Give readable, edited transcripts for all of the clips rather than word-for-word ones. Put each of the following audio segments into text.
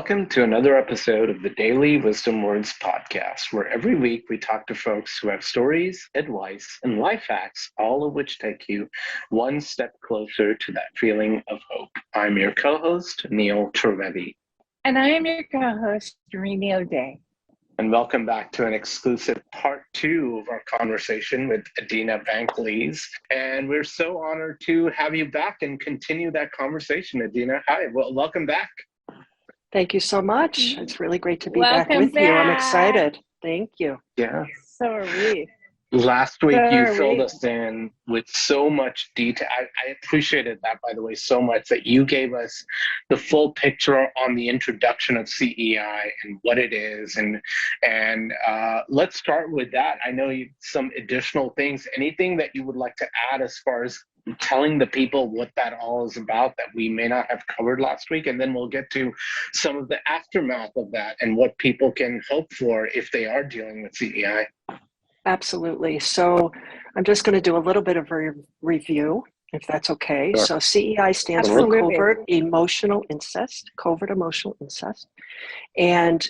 Welcome to another episode of the Daily Wisdom Words podcast, where every week we talk to folks who have stories, advice, and life hacks, all of which take you one step closer to that feeling of hope. I'm your co-host, Neil Trivedi. And I am your co-host, Rini O'Day. And welcome back to an exclusive part 2 of our conversation with Adena Bank-Lees. And we're so honored to have you back and continue that conversation, Adena. Hi, well, welcome back. Thank you so much. It's really great to be Welcome back with you. I'm back. excited. Thank you. Yeah. So are we. Last week, you filled us in with so much detail. I appreciated that, by the way, so much that you gave us the full picture on the introduction of CEI and what it is. And let's start with that. I know some additional things, anything that you would like to add as far as telling the people what that all is about that we may not have covered last week, and then we'll get to some of the aftermath of that and what people can hope for if they are dealing with CEI. Absolutely. So I'm just going to do a little bit of a review, if that's okay. Sure. So CEI stands for Covert Emotional Incest, Covert Emotional Incest. And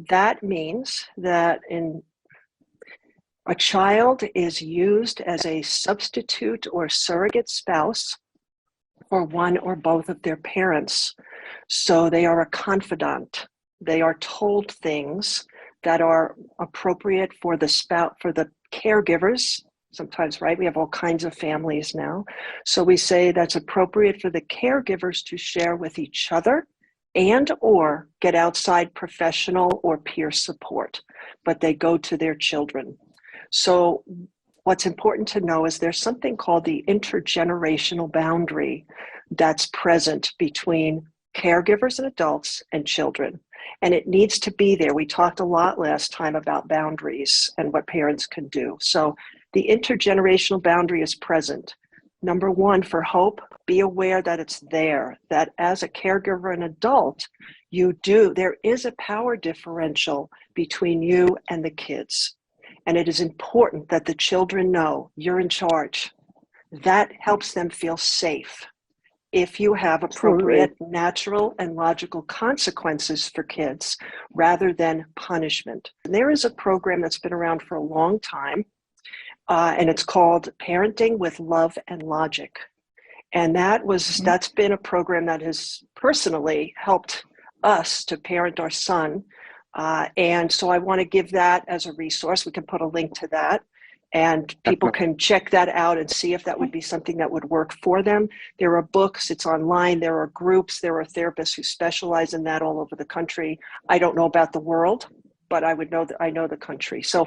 that means that a child is used as a substitute or surrogate spouse for one or both of their parents. So they are a confidant. They are told things that are appropriate for the caregivers. Sometimes, right? We have all kinds of families now. So we say that's appropriate for the caregivers to share with each other and or get outside professional or peer support, but they go to their children. So what's important to know is there's something called the intergenerational boundary that's present between caregivers and adults and children. And it needs to be there. We talked a lot last time about boundaries and what parents can do. So the intergenerational boundary is present. Number one, for hope, be aware that it's there, that as a caregiver and adult, there is a power differential between you and the kids. And it is important that the children know you're in charge. That helps them feel safe. If you have appropriate natural and logical consequences for kids rather than punishment. There is a program that's been around for a long time, and it's called Parenting with Love and Logic. And that's been a program that has personally helped us to parent our son. And so I want to give that as a resource. We can put a link to that. And people can check that out and see if that would be something that would work for them. There are books, it's online, there are groups, there are therapists who specialize in that all over the country. I don't know about the world, but I know the country. So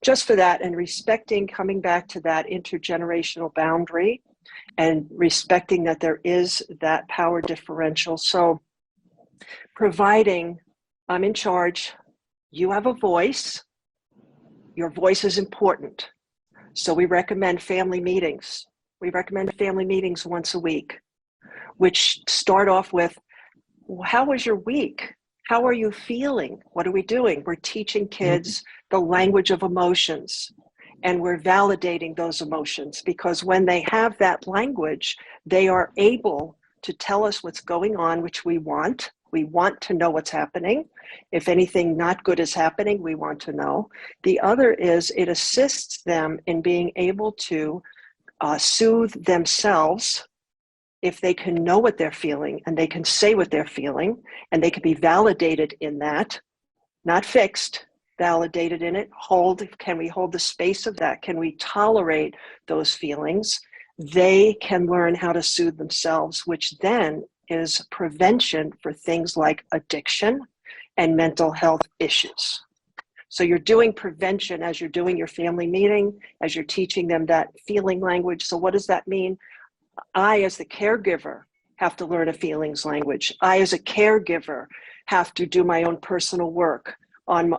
just for that, and coming back to that intergenerational boundary and respecting that there is that power differential. So providing, I'm in charge, you have a voice, your voice is important. So we recommend family meetings. We recommend family meetings once a week, which start off with, how was your week? How are you feeling? What are we doing? We're teaching kids the language of emotions, and we're validating those emotions, because when they have that language, they are able to tell us what's going on, which we want. We want to know what's happening. If anything not good is happening, we want to know. The other is it assists them in being able to soothe themselves if they can know what they're feeling and they can say what they're feeling and they can be validated in that, not fixed, validated in it. Can we hold the space of that? Can we tolerate those feelings? They can learn how to soothe themselves, which then is prevention for things like addiction and mental health issues. So you're doing prevention as you're doing your family meeting, as you're teaching them that feeling language. So what does that mean? I, as the caregiver, have to learn a feelings language. I, as a caregiver, have to do my own personal work on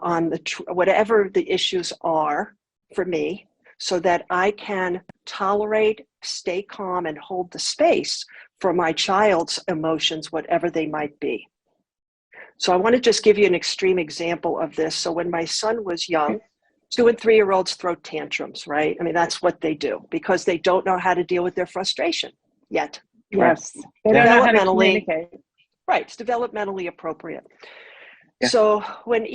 whatever the issues are for me, so that I can tolerate, stay calm, and hold the space for my child's emotions, whatever they might be. So I want to just give you an extreme example of this. So when my son was young, 2 and 3-year-olds throw tantrums, right? I mean, that's what they do because they don't know how to deal with their frustration yet. Yes. They don't know how to communicate. Right, it's developmentally appropriate. Yeah. So when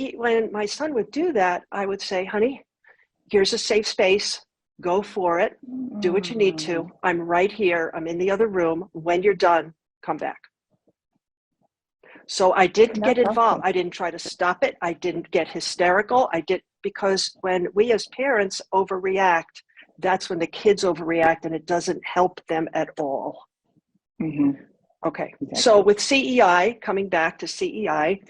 my son would do that, I would say, honey, here's a safe space. Go for it. Do what you need to. I'm right here. I'm in the other room. When you're done, come back. So I didn't get involved. I didn't try to stop it. I didn't get hysterical. Because when we as parents overreact, that's when the kids overreact, and it doesn't help them at all. Mm-hmm. Okay. Exactly. So with CEI, coming back to CEI,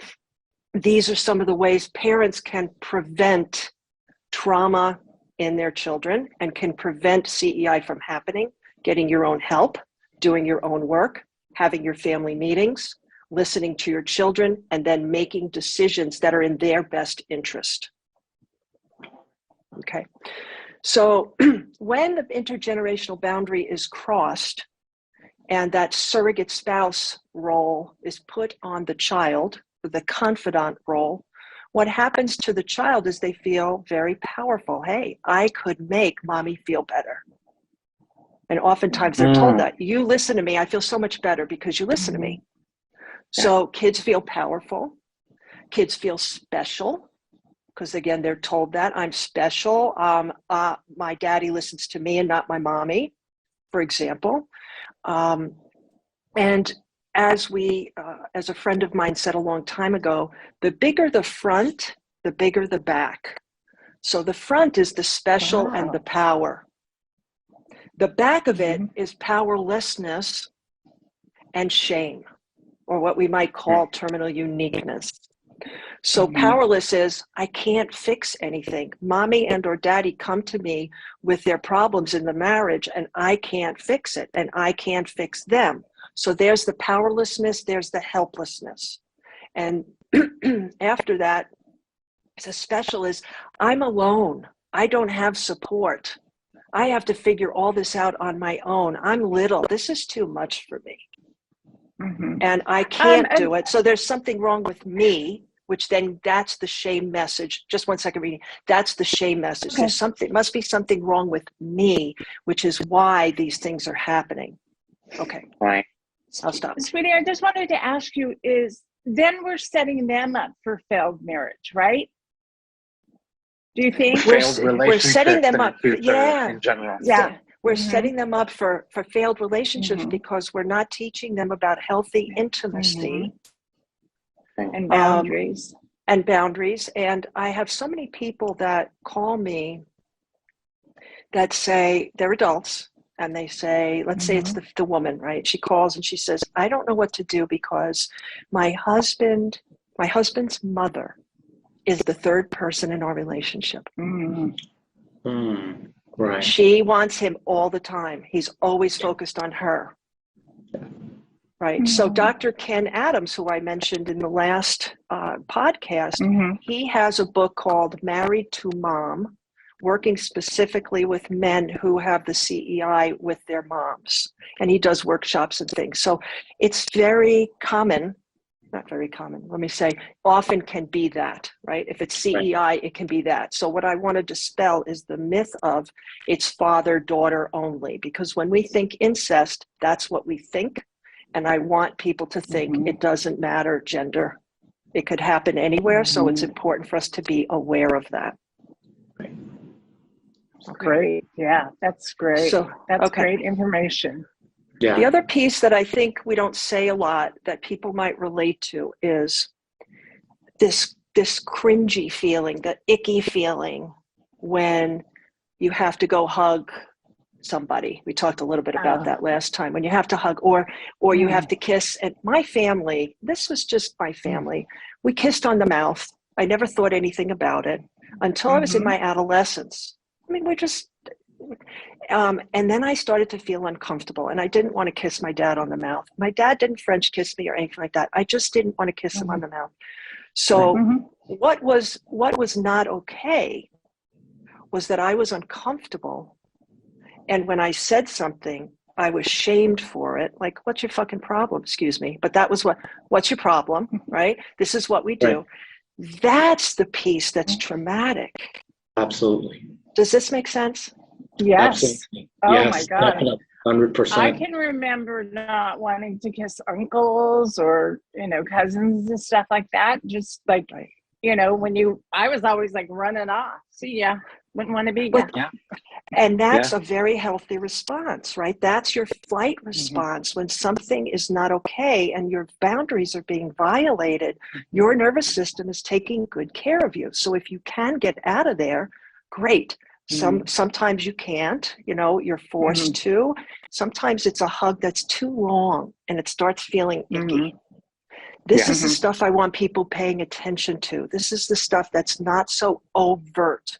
these are some of the ways parents can prevent trauma in their children and can prevent CEI from happening: getting your own help, doing your own work, having your family meetings, listening to your children, and then making decisions that are in their best interest. Okay. So when the intergenerational boundary is crossed and that surrogate spouse role is put on the child, the confidant role, what happens to the child is they feel very powerful. Hey, I could make mommy feel better. And oftentimes they're told that. You listen to me, I feel so much better because you listen to me. So kids feel powerful. Kids feel special because, again, they're told that I'm special. My daddy listens to me and not my mommy, for example. And as a friend of mine said a long time ago, the bigger the front, the bigger the back. So the front is the special and the power. The back of it is powerlessness and shame, or what we might call terminal uniqueness. So powerless is, I can't fix anything. Mommy and or daddy come to me with their problems in the marriage, and I can't fix it, and I can't fix them. So there's the powerlessness, there's the helplessness. And after that, the special is, I'm alone. I don't have support. I have to figure all this out on my own. I'm little. This is too much for me. And I can't do it. So there's something wrong with me, which then that's the shame message. Just one second reading. That's the shame message. Okay. There's something, must be something wrong with me, which is why these things are happening. Okay. Right. I'll stop. Sweetie, I just wanted to ask you then we're setting them up for failed marriage, right? Do you think? We're setting them up. In general. Yeah. We're setting them up for failed relationships because we're not teaching them about healthy intimacy and boundaries. And I have so many people that call me that say, they're adults, and they say, let's say it's the woman, right? She calls and she says, I don't know what to do because my husband's mother is the third person in our relationship. Right. She wants him all the time. He's always focused on her. Right. So Dr. Ken Adams, who I mentioned in the last podcast, he has a book called Married to Mom, working specifically with men who have the CEI with their moms. And he does workshops and things. So it's very common, not very common, let me say, often can be that, right? If it's CEI, it can be that. So what I want to dispel is the myth of it's father-daughter only, because when we think incest, that's what we think. And I want people to think it doesn't matter gender. It could happen anywhere. So it's important for us to be aware of that. Okay. Great. Yeah, that's great. So that's great information. Yeah. The other piece that I think we don't say a lot that people might relate to is this cringy feeling, the icky feeling when you have to go hug somebody. We talked a little bit about that last time. When you have to hug or you have to kiss. And my family, this was just my family. We kissed on the mouth. I never thought anything about it until I was in my adolescence. I mean, we just, and then I started to feel uncomfortable, and I didn't want to kiss my dad on the mouth. My dad didn't French kiss me or anything like that. I just didn't want to kiss him on the mouth. So what was not okay was that I was uncomfortable. And when I said something, I was shamed for it. Like, what's your fucking problem? Excuse me. But that was what's your problem, right? This is what we do. Right. That's the piece that's traumatic. Absolutely. Does this make sense? Yes. Absolutely. Oh yes, my God. definitely. I 100%. can remember not wanting to kiss uncles or, cousins and stuff like that. Just like, I was always like running off. See ya. Wouldn't want to be ya. Yeah. And that's a very healthy response, right? That's your flight response. When something is not okay and your boundaries are being violated, your nervous system is taking good care of you. So if you can get out of there, great. Sometimes you can't, you're forced to. Sometimes it's a hug that's too long and it starts feeling icky. This is the stuff I want people paying attention to. This is the stuff that's not so overt.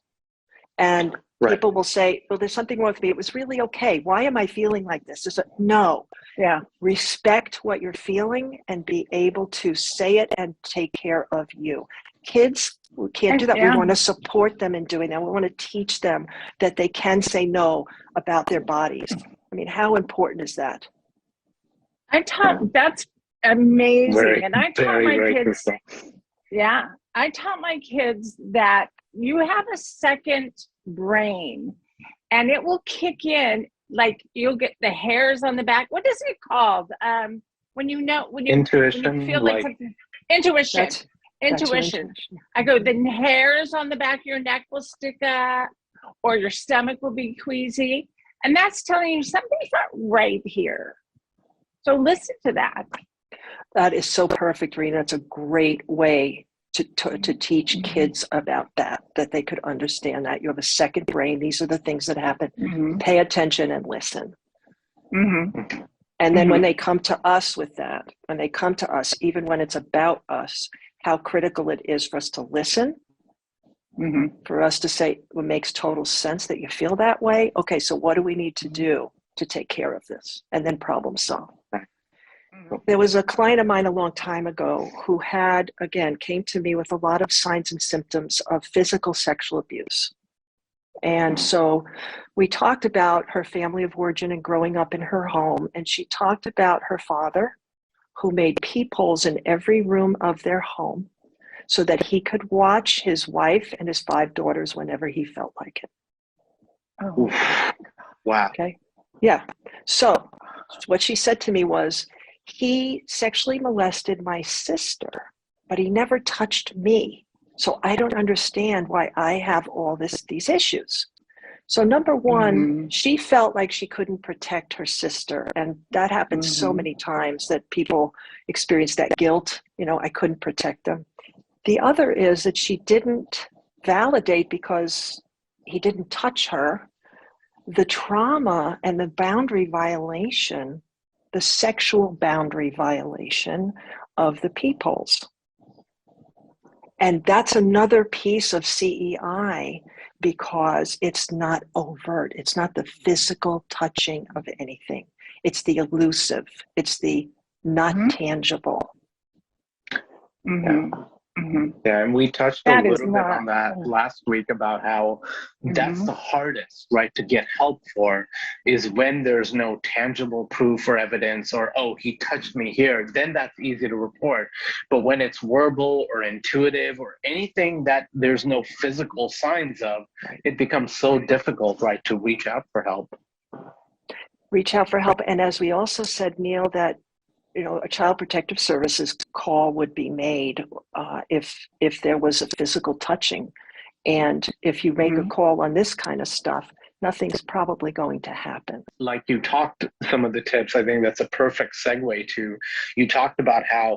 And people will say, well, there's something wrong with me. It was really okay. Why am I feeling like this? No. Yeah. Respect what you're feeling and be able to say it and take care of you. Kids, we can't do that. Yeah. We want to support them in doing that. We want to teach them that they can say no about their bodies. I mean, how important is that? That's amazing. And I taught my kids. Crucial. Yeah. I taught my kids that you have a second brain and it will kick in, like you'll get the hairs on the back. What is it called? When you intuition, when you feel like something. Intuition. Intuition. I go, the hairs on the back of your neck will stick up or your stomach will be queasy. And that's telling you something's not right here. So listen to that. That is so perfect, Rena. It's a great way to teach kids about that they could understand that. You have a second brain. These are the things that happen. Pay attention and listen. And then when they come to us with that, when they come to us, even when it's about us, how critical it is for us to listen, for us to say, well, it makes total sense that you feel that way. Okay, so what do we need to do to take care of this? And then problem solve. There was a client of mine a long time ago who came to me with a lot of signs and symptoms of physical sexual abuse. And so we talked about her family of origin and growing up in her home. And she talked about her father, who made peepholes in every room of their home so that he could watch his wife and his 5 daughters whenever he felt like it. Oh, wow. Okay. Yeah. So what she said to me was, he sexually molested my sister, but he never touched me. So I don't understand why I have all these issues. So number one, she felt like she couldn't protect her sister. And that happens so many times that people experience that guilt. I couldn't protect them. The other is that she didn't validate, because he didn't touch her, the trauma and the boundary violation, the sexual boundary violation of the peepholes. And that's another piece of CEI, because it's not overt. It's not the physical touching of anything. It's the elusive. It's the not tangible. Yeah, and we touched a little bit on that last week about how that's the hardest, right, to get help for, is when there's no tangible proof or evidence, or, oh, he touched me here, then that's easy to report. But when it's verbal or intuitive or anything that there's no physical signs of, it becomes so difficult, right, to reach out for help. Reach out for help. And as we also said, Neil, that a Child Protective Services call would be made if there was a physical touching. And if you make a call on this kind of stuff, nothing's probably going to happen. Like you talked some of the tips, I think that's a perfect segue to, you talked about how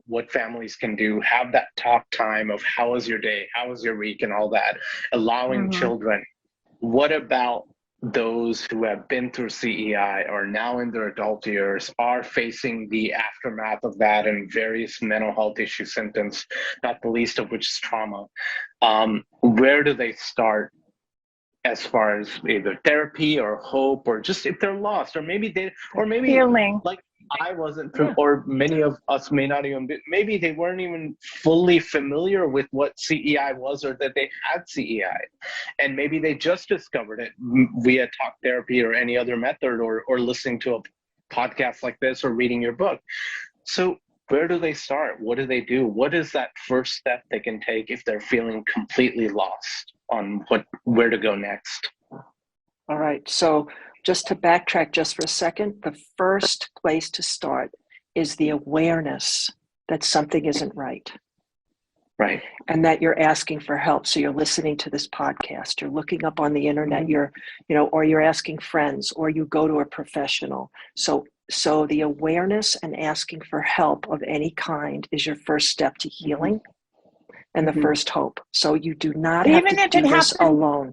what families can do, have that talk time of how was your day, how was your week, and all that, allowing children. What about those who have been through CEI or now in their adult years are facing the aftermath of that and various mental health issue symptoms, not the least of which is trauma? Where do they start as far as either therapy or hope, or just if they're lost, or maybe healing, like I wasn't, or many of us may not even be, maybe they weren't even fully familiar with what CEI was, or that they had CEI, and maybe they just discovered it via talk therapy or any other method, or listening to a podcast like this or reading your book. So where do they start? What do they do? What is that first step they can take if they're feeling completely lost on where to go next? All right. So just to backtrack just for a second, the first place to start is the awareness that something isn't right. Right. And that you're asking for help. So you're listening to this podcast, you're looking up on the internet, you're, or you're asking friends, or you go to a professional. So the awareness and asking for help of any kind is your first step to healing and the first hope. So you do not have to do this alone.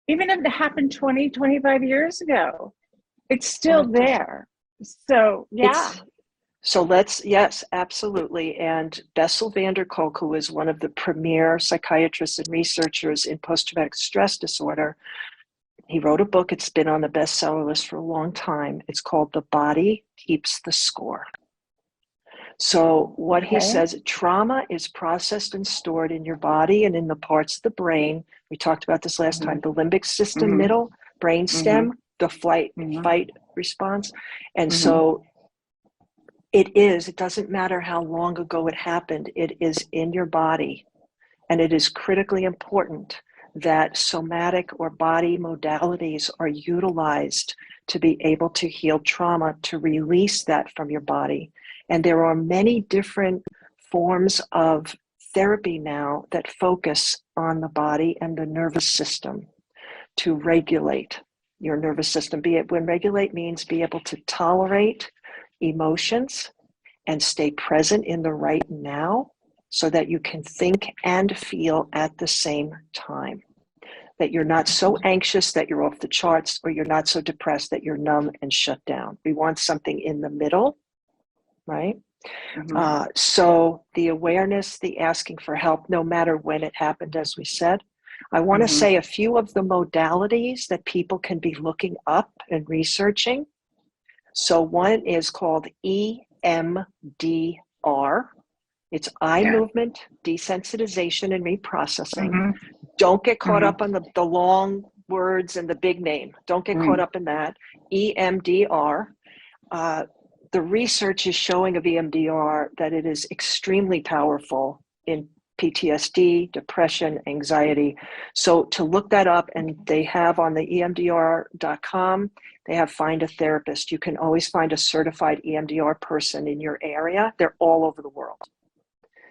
Even if it happened 20, 25 years ago, it's still there. So, yeah. Yes, absolutely. And Bessel van der Kolk, who is one of the premier psychiatrists and researchers in post-traumatic stress disorder, he wrote a book. It's been on the bestseller list for a long time. It's called The Body Keeps the Score. So what he says, trauma is processed and stored in your body and in the parts of the brain. We talked about this last time, the limbic system, middle, brain stem, the fight response. And so it doesn't matter how long ago it happened, it is in your body. And it is critically important that somatic or body modalities are utilized to be able to heal trauma, to release that from your body. And there are many different forms of therapy now that focus on the body and the nervous system to regulate your nervous system. When regulate means be able to tolerate emotions and stay present in the right now so that you can think and feel at the same time. That you're not so anxious that you're off the charts, or you're not so depressed that you're numb and shut down. We want something in the middle, right? So the awareness, the asking for help, no matter when it happened, as we said. I want to say a few of the modalities that people can be looking up and researching. So one is called EMDR. It's eye movement desensitization and reprocessing. Don't get caught up on the long words and the big name. Don't get caught up in that. EMDR. The research is showing of EMDR that it is extremely powerful in PTSD, depression, anxiety. So to look that up, and they have on the EMDR.com, they have Find a Therapist. You can always find a certified EMDR person in your area. They're all over the world.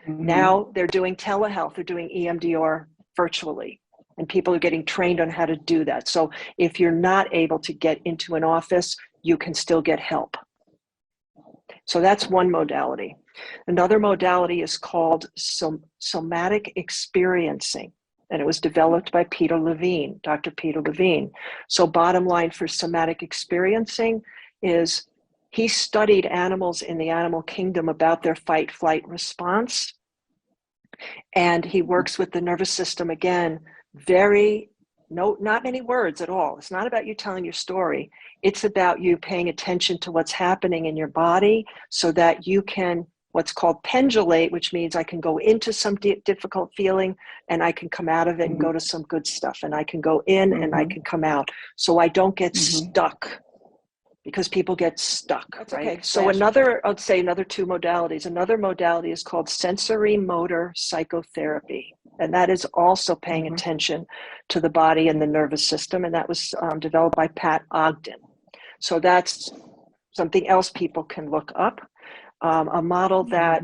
Now they're doing telehealth. They're doing EMDR virtually, and people are getting trained on how to do that. So if you're not able to get into an office, you can still get help. So that's one modality. Another modality is called somatic experiencing, and it was developed by Peter Levine, Dr. Peter Levine. So bottom line for somatic experiencing is he studied animals in the animal kingdom about their fight-flight response, and he works with the nervous system again, not many words at all. It's not about you telling your story. It's about you paying attention to what's happening in your body so that you can, what's called pendulate, which means I can go into some difficult feeling and I can come out of it and go to some good stuff. And I can go in and I can come out. So I don't get stuck, because people get stuck. That's right? Okay. So I'd say another two modalities. Another modality is called sensory motor psychotherapy. And that is also paying attention to the body and the nervous system. And that was developed by Pat Ogden. So that's something else people can look up. A model that,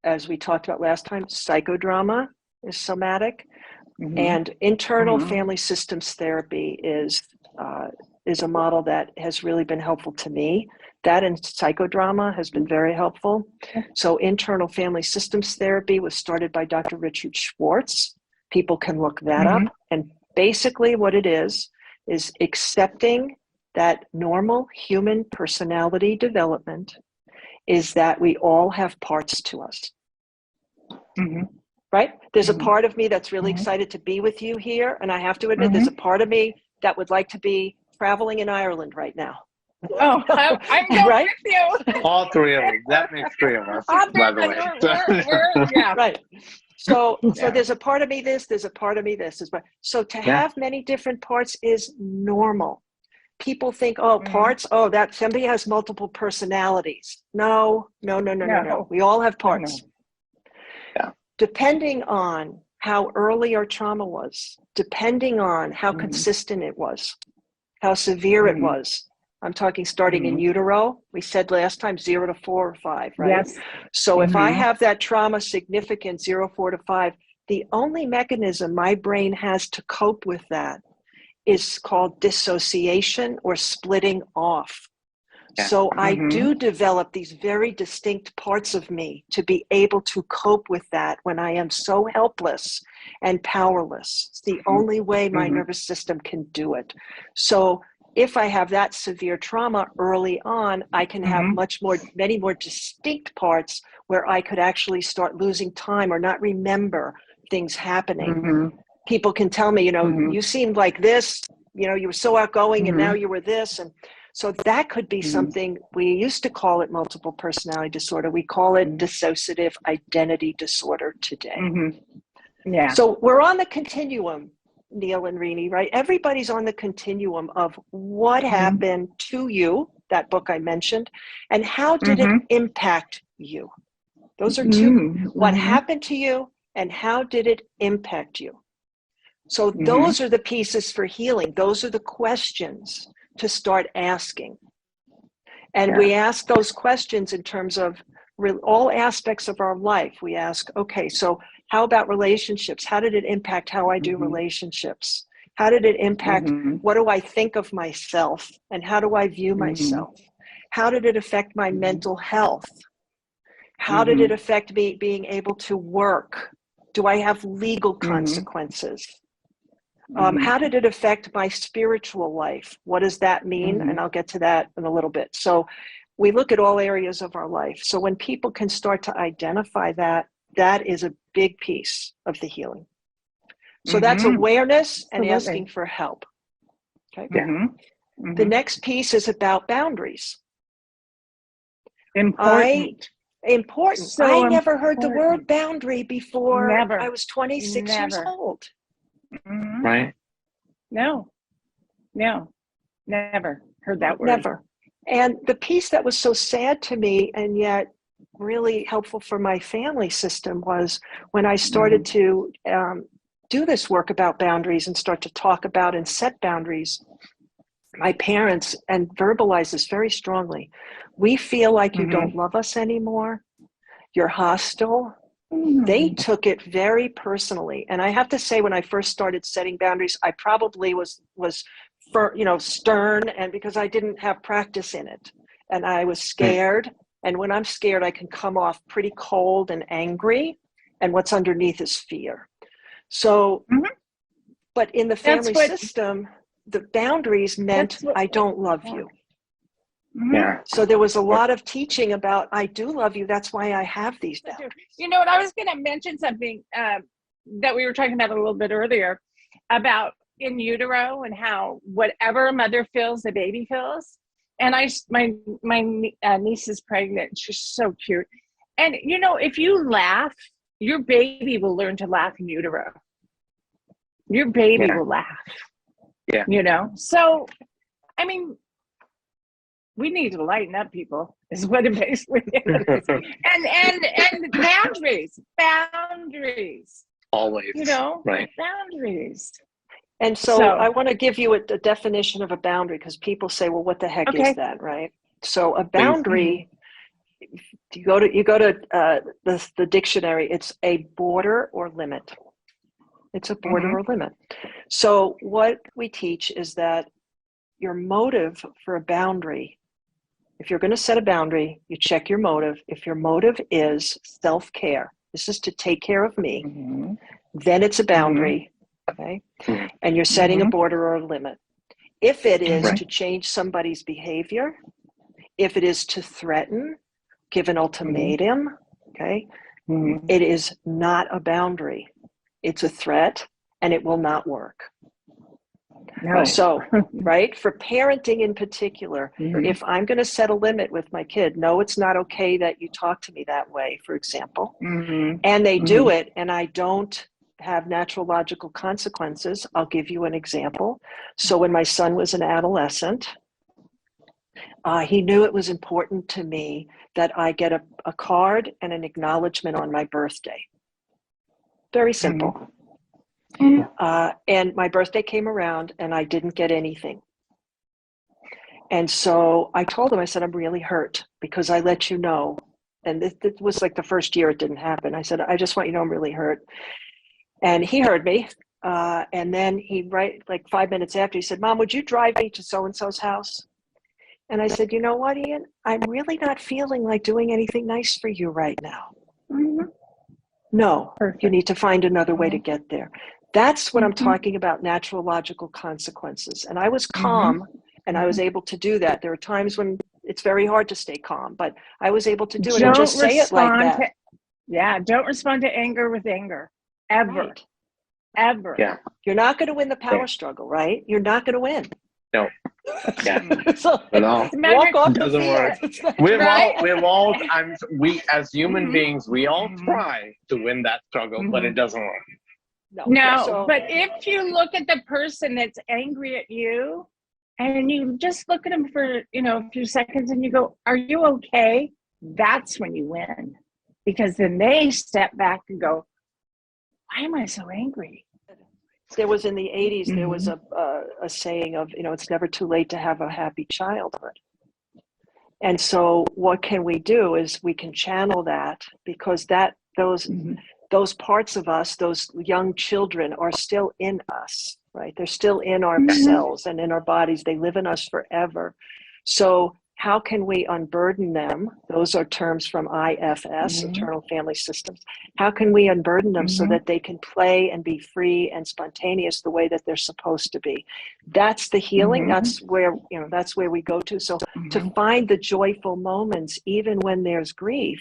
as we talked about last time, psychodrama is somatic, and internal family systems therapy is a model that has really been helpful to me. That and psychodrama has been very helpful. So internal family systems therapy was started by Dr. Richard Schwartz. People can look that up. And basically what it is accepting that normal human personality development is that we all have parts to us. Right? There's a part of me that's really excited to be with you here. And I have to admit, there's a part of me that would like to be traveling in Ireland right now. Oh, I'm going with you. All three of us. That makes three of us, by the way. Yeah. Right. So there's a part of me this, there's a part of me this. So to have many different parts is normal. People think, parts, that somebody has multiple personalities. No. We all have parts. Yeah. Depending on how early our trauma was, depending on how consistent it was, how severe it was. I'm talking starting in utero. We said last time 0 to 4 or 5, right? Yes. So if I have that trauma significant 0, 4 to 5, the only mechanism my brain has to cope with that is called dissociation or splitting off. So I do develop these very distinct parts of me to be able to cope with that when I am so helpless and powerless. It's the only way my nervous system can do it. So if I have that severe trauma early on, I can have many more distinct parts where I could actually start losing time or not remember things happening. People can tell me, you seemed like this, you were so outgoing and now you were this. And so that could be something. We used to call it multiple personality disorder. We call it dissociative identity disorder today. Yeah. So we're on the continuum, Neil and Rini, right? Everybody's on the continuum of what happened to you, that book I mentioned, and how did it impact you? Those are two. What happened to you and how did it impact you? So those are the pieces for healing. Those are the questions to start asking. And we ask those questions in terms of all aspects of our life. We ask, okay, so how about relationships? How did it impact how I do relationships? How did it impact what do I think of myself and how do I view myself? How did it affect my mental health? How did it affect me being able to work? Do I have legal consequences? How did it affect my spiritual life? What does that mean? And I'll get to that in a little bit. So we look at all areas of our life. So when people can start to identify that, that is a big piece of the healing. So that's awareness and asking for help. Okay. The next piece is about boundaries. Important. So I never heard the word boundary before I was 26 years old. Right. No, never heard that word. Never. And the piece that was so sad to me and yet really helpful for my family system was when I started to do this work about boundaries and start to talk about and set boundaries. My parents, and verbalize this very strongly, we feel like you don't love us anymore. You're hostile. They took it very personally. And I have to say, when I first started setting boundaries, I probably was stern, and because I didn't have practice in it. And I was scared. And when I'm scared, I can come off pretty cold and angry. And what's underneath is fear. So, but in the family system, the boundaries meant I don't love you. Yeah. So there was a lot of teaching about, I do love you. That's why I have these boundaries. You know what? I was going to mention something that we were talking about a little bit earlier about in utero and how whatever a mother feels, the baby feels. And my niece is pregnant. She's so cute. And, if you laugh, your baby will learn to laugh in utero. Your baby will laugh. Yeah. So, I mean, we need to lighten up, people, is what it basically is. and boundaries. Always. Right. Boundaries. And so I want to give you a definition of a boundary, because people say, well, what the heck is that, right? So a boundary, you go to the dictionary, it's a border or limit. It's a border or limit. So what we teach is that your motive for a boundary, if you're going to set a boundary, you check your motive. If your motive is self-care, this is to take care of me, then it's a boundary, okay? And you're setting a border or a limit. If it is to change somebody's behavior, if it is to threaten, give an ultimatum, okay, it is not a boundary. It's a threat, and it will not work. No. So, right, for parenting in particular, if I'm going to set a limit with my kid, no, it's not okay that you talk to me that way, for example, and they do it, and I don't have natural logical consequences. I'll give you an example. So when my son was an adolescent, he knew it was important to me that I get a card and an acknowledgement on my birthday. Very simple. And my birthday came around and I didn't get anything. And so I told him, I said, I'm really hurt because I let you know. And it was like the first year it didn't happen. I said, I just want you to know I'm really hurt. And he heard me. And then like 5 minutes after, he said, Mom, would you drive me to so-and-so's house? And I said, you know what, Ian? I'm really not feeling like doing anything nice for you right now. Mm-hmm. No, Perfect. You need to find another way to get there. That's what I'm talking about, natural logical consequences. And I was calm and I was able to do that. There are times when it's very hard to stay calm, but I was able to do it and just say it like that. Don't respond to anger with anger, ever. Right. Ever. Yeah. You're not going to win the power struggle, right? You're not going to win. No. Yeah. So, no. Walk off the doesn't field. work. We as human beings, we all try to win that struggle, but it doesn't work. No, but if you look at the person that's angry at you and you just look at them for, a few seconds and you go, are you okay? That's when you win. Because then they step back and go, why am I so angry? There was in the 80s, there was a saying of, it's never too late to have a happy childhood. And so what can we do is we can channel that, because those parts of us, those young children are still in us, right? They're still in our cells and in our bodies. They live in us forever. So how can we unburden them? Those are terms from IFS, Internal Family Systems. How can we unburden them so that they can play and be free and spontaneous the way that they're supposed to be? That's the healing. That's where, that's where we go to. So to find the joyful moments, even when there's grief,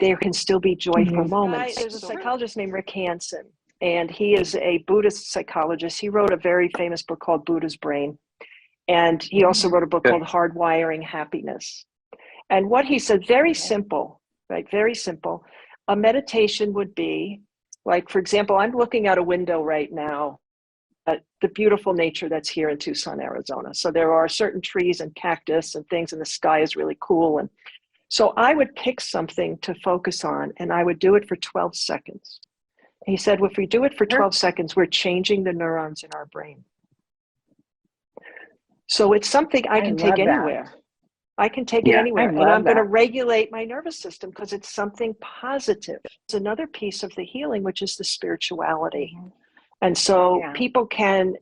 there can still be joyful moments. There's a psychologist named Rick Hansen, and he is a Buddhist psychologist. He wrote a very famous book called Buddha's Brain. And he also wrote a book called Hardwiring Happiness. And what he said, very simple, right? Very simple. A meditation would be, like, for example, I'm looking out a window right now at the beautiful nature that's here in Tucson, Arizona. So there are certain trees and cactus and things, and the sky is really cool. And so I would pick something to focus on, and I would do it for 12 seconds. And he said, if we do it for 12 seconds, we're changing the neurons in our brain. So it's something I can take anywhere. I can take it anywhere. And I'm going to regulate my nervous system because it's something positive. It's another piece of the healing, which is the spirituality. And so people can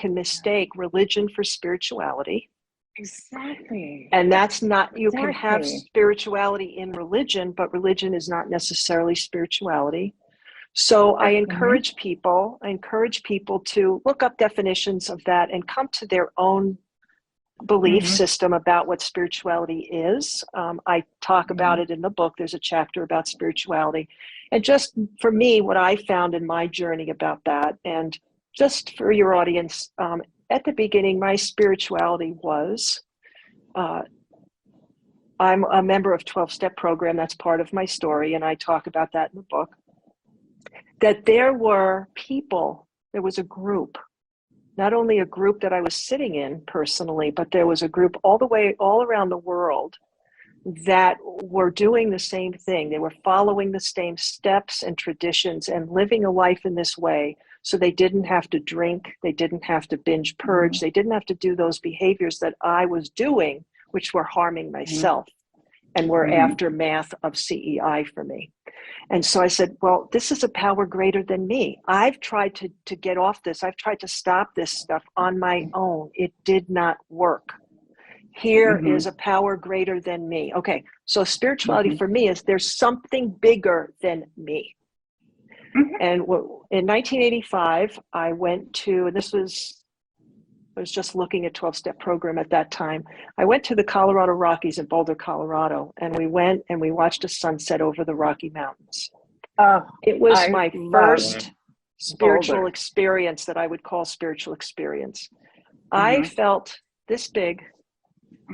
mistake religion for spirituality. Exactly. And that's not, you can have spirituality in religion, but religion is not necessarily spirituality. So I encourage people to look up definitions of that and come to their own belief system about what spirituality is. I talk about it in the book. There's a chapter about spirituality. And just for me, what I found in my journey about that, and just for your audience, at the beginning, my spirituality was, I'm a member of 12-Step Program. That's part of my story. And I talk about that in the book. That there were people, there was a group, not only a group that I was sitting in personally, but there was a group all around the world that were doing the same thing. They were following the same steps and traditions and living a life in this way. So they didn't have to drink, they didn't have to binge purge, they didn't have to do those behaviors that I was doing, which were harming myself and were aftermath of CEI for me. And so I said, well, this is a power greater than me. I've tried to get off this. I've tried to stop this stuff on my own. It did not work. Here is a power greater than me. Okay, so spirituality for me is there's something bigger than me. And in 1985, I went to, and I was just looking at 12-Step Program at that time. I went to the Colorado Rockies in Boulder, Colorado, and we went and we watched a sunset over the Rocky Mountains. It was my first spiritual experience that I would call spiritual experience. I felt this big.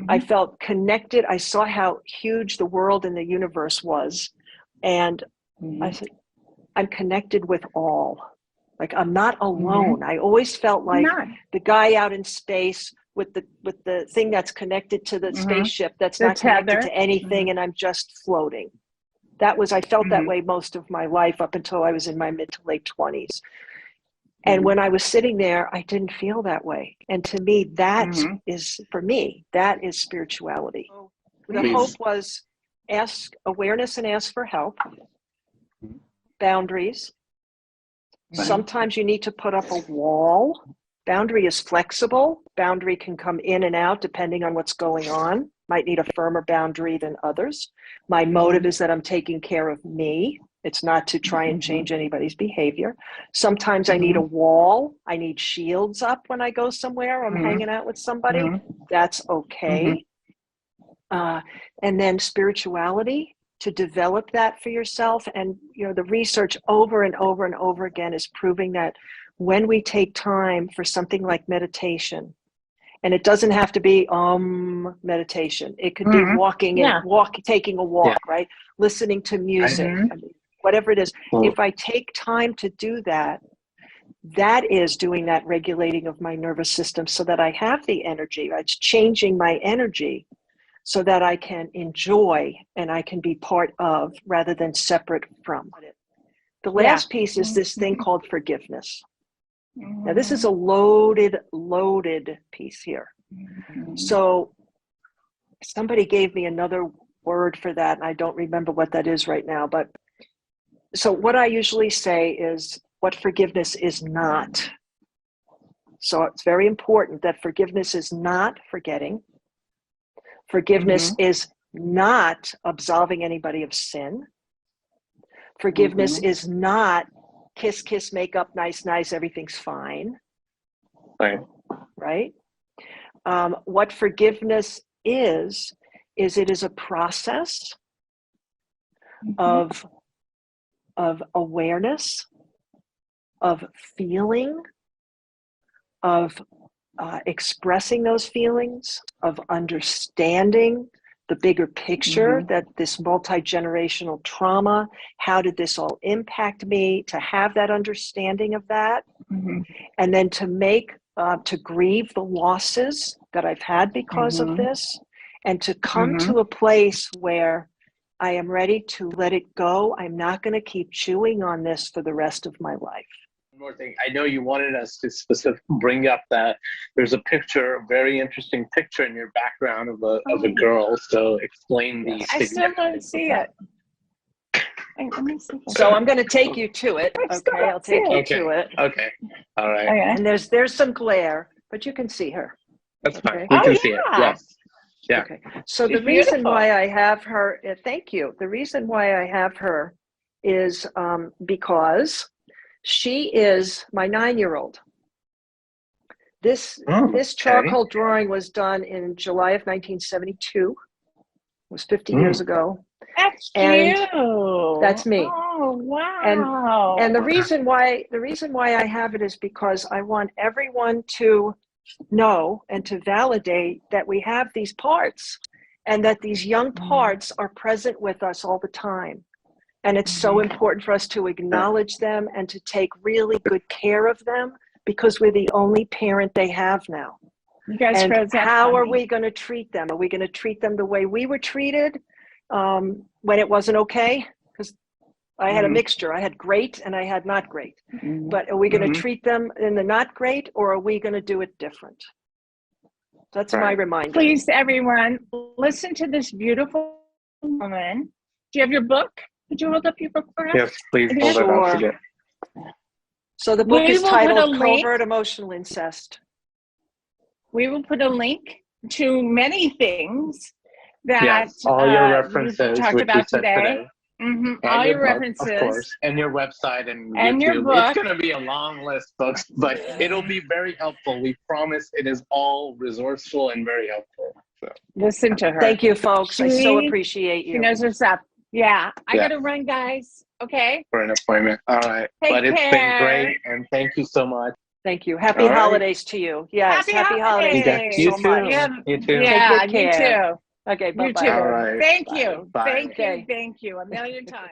I felt connected. I saw how huge the world and the universe was. And I said, I'm connected with all. Like, I'm not alone. I always felt like the guy out in space with the thing that's connected to the spaceship that's not connected to anything, and I'm just floating. I felt that way most of my life up until I was in my mid to late 20s. And when I was sitting there, I didn't feel that way. And to me, that is, for me, that is spirituality. The hope was ask awareness and ask for help, boundaries. Sometimes you need to put up a wall. Boundary is flexible. Boundary can come in and out depending on what's going on. Might need a firmer boundary than others. My motive is that I'm taking care of me. It's not to try and change anybody's behavior. Sometimes I need a wall. I need shields up when I go somewhere. I'm hanging out with somebody. That's okay. And then spirituality, to develop that for yourself. And, you know, the research over and over and over again is proving that when we take time for something like meditation, and it doesn't have to be meditation. It could be walking and taking a walk, right? Listening to music, I mean, whatever it is. If I take time to do that, that is doing that regulating of my nervous system so that I have the energy. It's changing my energy so that I can enjoy and I can be part of rather than separate from it. The last piece is this thing called forgiveness. Now, this is a loaded piece here. So somebody gave me another word for that, and I don't remember what that is right now. But so what I usually say is what forgiveness is not. So it's very important that forgiveness is not forgetting. Forgiveness is not absolving anybody of sin. Forgiveness is not kiss, kiss, make up, nice, nice, everything's fine. Right? What forgiveness is it is a process of awareness, of feeling, of expressing those feelings, of understanding the bigger picture, that this multi-generational trauma, how did this all impact me, to have that understanding of that, and then to make, to grieve the losses that I've had because of this, and to come to a place where I am ready to let it go. I'm not going to keep chewing on this for the rest of my life. More thing, I know you wanted us to bring up that there's a picture, a very interesting picture in your background of a girl. So explain the. I still don't see it. Let me see. So I'm going to take you to it. Okay, I'll take you to it. Okay, all right. Okay. And there's some glare, but you can see her. That's fine. We can see it. Yes. Yeah. Okay. So the reason why I have her, thank you. The reason why I have her is because she is my 9-year-old. This charcoal drawing was done in July of 1972. It was 50 years ago. That's and you. That's me. Oh wow. And the reason why I have it is because I want everyone to know and to validate that we have these parts and that these young parts are present with us all the time. And it's so important for us to acknowledge them and to take really good care of them because we're the only parent they have now. You guys, and how are we going to treat them? Are we going to treat them the way we were treated when it wasn't okay? Because I had a mixture. I had great and I had not great. But are we going to treat them in the not great, or are we going to do it different? That's my reminder. Please, everyone, listen to this beautiful woman. Do you have your book? Could you hold up your book for us? Yes, please hold it up again. So the book is titled Covert Emotional Incest. We will put a link to many things that all your references we talked about today. All your references, of course, and your website and YouTube. Your book. It's going to be a long list, folks, but it'll be very helpful. We promise it is all resourceful and very helpful. So. Listen to her. Thank you, folks. I so appreciate you. She knows her stuff. Yeah, I got to run, guys. Okay. For an appointment. All right. But it's been great, and thank you so much. Thank you. Happy holidays to you. Yes, happy holidays. You too. You too. Yeah, you too. Okay, bye-bye. You too. All right. Thank you. Bye. Thank you. A million times.